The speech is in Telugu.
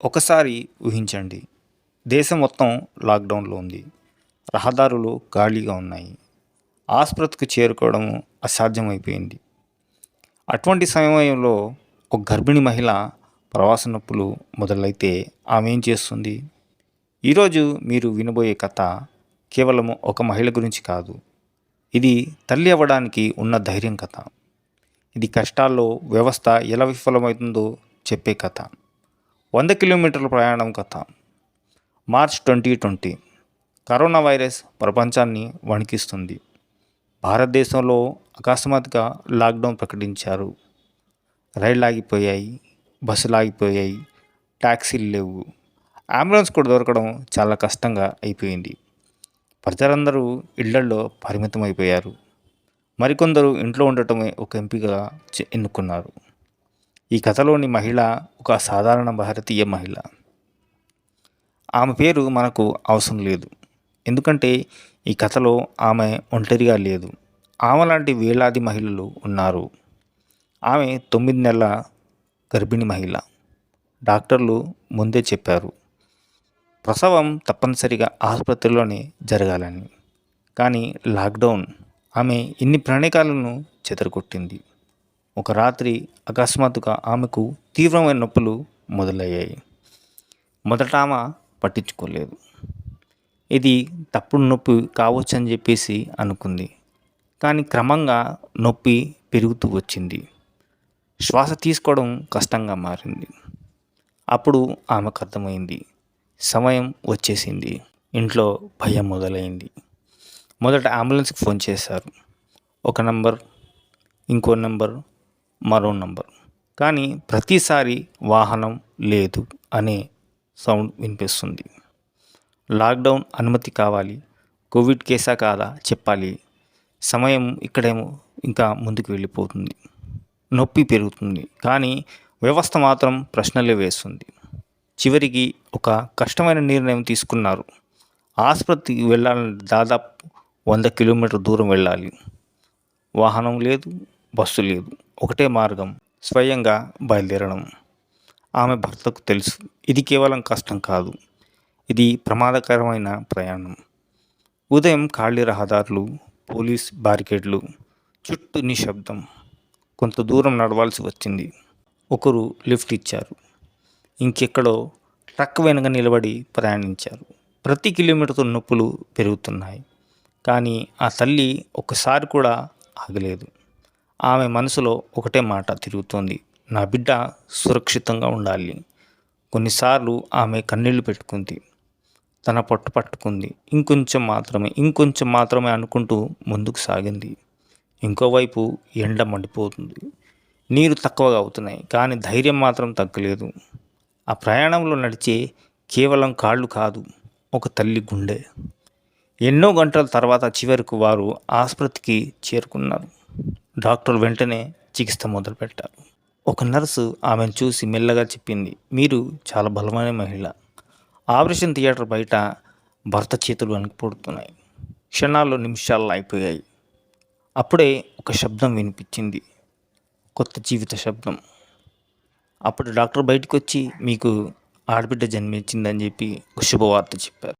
ఒకసారి ఊహించండి, దేశం మొత్తం లాక్డౌన్లో ఉంది. రహదారులు ఖాళీగా ఉన్నాయి. ఆసుపత్రికి చేరుకోవడం అసాధ్యమైపోయింది. అటువంటి సమయంలో ఒక గర్భిణీ మహిళ ప్రవాస నొప్పులు మొదలైతే ఆమె ఏం చేస్తుంది? ఈరోజు మీరు వినబోయే కథ కేవలం ఒక మహిళ గురించి కాదు. ఇది తల్లి అవ్వడానికి ఉన్న ధైర్యం కథ. ఇది కష్టాల్లో వ్యవస్థ ఎలా విఫలమవుతుందో చెప్పే కథ. 100 కిలోమీటర్ల ప్రయాణం కథ. మార్చ్ 2020 కరోనా వైరస్ ప్రపంచాన్ని వణికిస్తుంది. భారతదేశంలో అకస్మాత్తుగా లాక్డౌన్ ప్రకటించారు. రైళ్ళు ఆగిపోయాయి, బస్సులు ఆగిపోయాయి, ట్యాక్సీలు లేవు, అంబులెన్స్ కూడా దొరకడం చాలా కష్టంగా అయిపోయింది. ప్రజలందరూ ఇళ్లల్లో పరిమితం అయిపోయారు. మరికొందరు ఇంట్లో ఉండటమే ఒక ఎంపికగా ఎన్నుకున్నారు. ఈ కథలోని మహిళ ఒక సాధారణ భారతీయ మహిళ. ఆమె పేరు మనకు అవసరం లేదు, ఎందుకంటే ఈ కథలో ఆమె ఒంటరిగా లేదు. ఆమె లాంటి వేలాది మహిళలు ఉన్నారు. ఆమె 9 నెలల గర్భిణీ మహిళ. డాక్టర్లు ముందే చెప్పారు, ప్రసవం తప్పనిసరిగా ఆసుపత్రిలోనే జరగాలని. కానీ లాక్డౌన్ ఆమె ఇన్ని ప్రణాళికలను చెదరగొట్టింది. ఒక రాత్రి అకస్మాత్తుగా ఆమెకు తీవ్రమైన నొప్పులు మొదలయ్యాయి. మొదట ఆమె పట్టించుకోలేదు. ఇది తప్పుడు నొప్పి కావచ్చని చెప్పేసి అనుకుంది. కానీ క్రమంగా నొప్పి పెరుగుతూ వచ్చింది. శ్వాస తీసుకోవడం కష్టంగా మారింది. అప్పుడు ఆమెకు అర్థమైంది, సమయం వచ్చేసింది. ఇంట్లో భయం మొదలైంది. మొదట అంబులెన్స్కి ఫోన్ చేశారు. ఒక నంబర్, ఇంకో నంబర్, మరో నంబర్. కానీ ప్రతిసారి వాహనం లేదు అనే సౌండ్ వినిపిస్తుంది. లాక్డౌన్ అనుమతి కావాలి, కోవిడ్ కేసా కాదా చెప్పాలి. సమయం ఇక్కడేమో ఇంకా ముందుకు వెళ్ళిపోతుంది. నొప్పి పెరుగుతుంది, కానీ వ్యవస్థ మాత్రం ప్రశ్నలే వేస్తుంది. చివరికి ఒక కష్టమైన నిర్ణయం తీసుకున్నారు. ఆసుపత్రికి వెళ్ళాలంటే దాదాపు 100 కిలోమీటర్ దూరం వెళ్ళాలి. వాహనం లేదు, బస్సు లేదు. ఒకటే మార్గం, స్వయంగా బయలుదేరడం. ఆమె భర్తకు తెలుసు, ఇది కేవలం కష్టం కాదు, ఇది ప్రమాదకరమైన ప్రయాణం. ఉదయం ఖాళీ రహదారులు, పోలీస్ బారికేడ్లు, చుట్టూ నిశ్శబ్దం. కొంత దూరం నడవాల్సి వచ్చింది. ఒకరు లిఫ్ట్ ఇచ్చారు. ఇంకెక్కడో ట్రక్ వెనుక నిలబడి ప్రయాణించారు. ప్రతి కిలోమీటర్తో నొప్పులు పెరుగుతున్నాయి. కానీ ఆ తల్లి ఒక్కసారి కూడా ఆగలేదు. ఆమె మనసులో ఒకటే మాట తిరుగుతోంది, నా బిడ్డ సురక్షితంగా ఉండాలి. కొన్నిసార్లు ఆమె కన్నీళ్లు పెట్టుకుంది. తన పట్టు పట్టుకుంది. ఇంకొంచెం మాత్రమే అనుకుంటూ ముందుకు సాగింది. ఇంకోవైపు ఎండ మండిపోతుంది. నీరు తక్కువగా అవుతున్నాయి, కానీ ధైర్యం మాత్రం తగ్గలేదు. ఆ ప్రయాణంలో నడిచే కేవలం కాళ్ళు కాదు, ఒక తల్లి గుండె. ఎన్నో గంటల తర్వాత చివరకు వారు ఆసుపత్రికి చేరుకున్నారు. డాక్టర్ వెంటనే చికిత్స మొదలుపెట్టారు. ఒక నర్సు ఆమెను చూసి మెల్లగా చెప్పింది, మీరు చాలా బలమైన మహిళ. ఆపరేషన్ థియేటర్ బయట భర్త చేతులు వణికిపోతున్నాయి. క్షణాల్లో నిమిషాల్లో అయిపోయాయి. అప్పుడే ఒక శబ్దం వినిపించింది, కొత్త జీవిత శబ్దం. అప్పుడు డాక్టర్ బయటకు వచ్చి, మీకు ఆడబిడ్డ జన్మించిందని చెప్పి ఒక శుభవార్త చెప్పారు.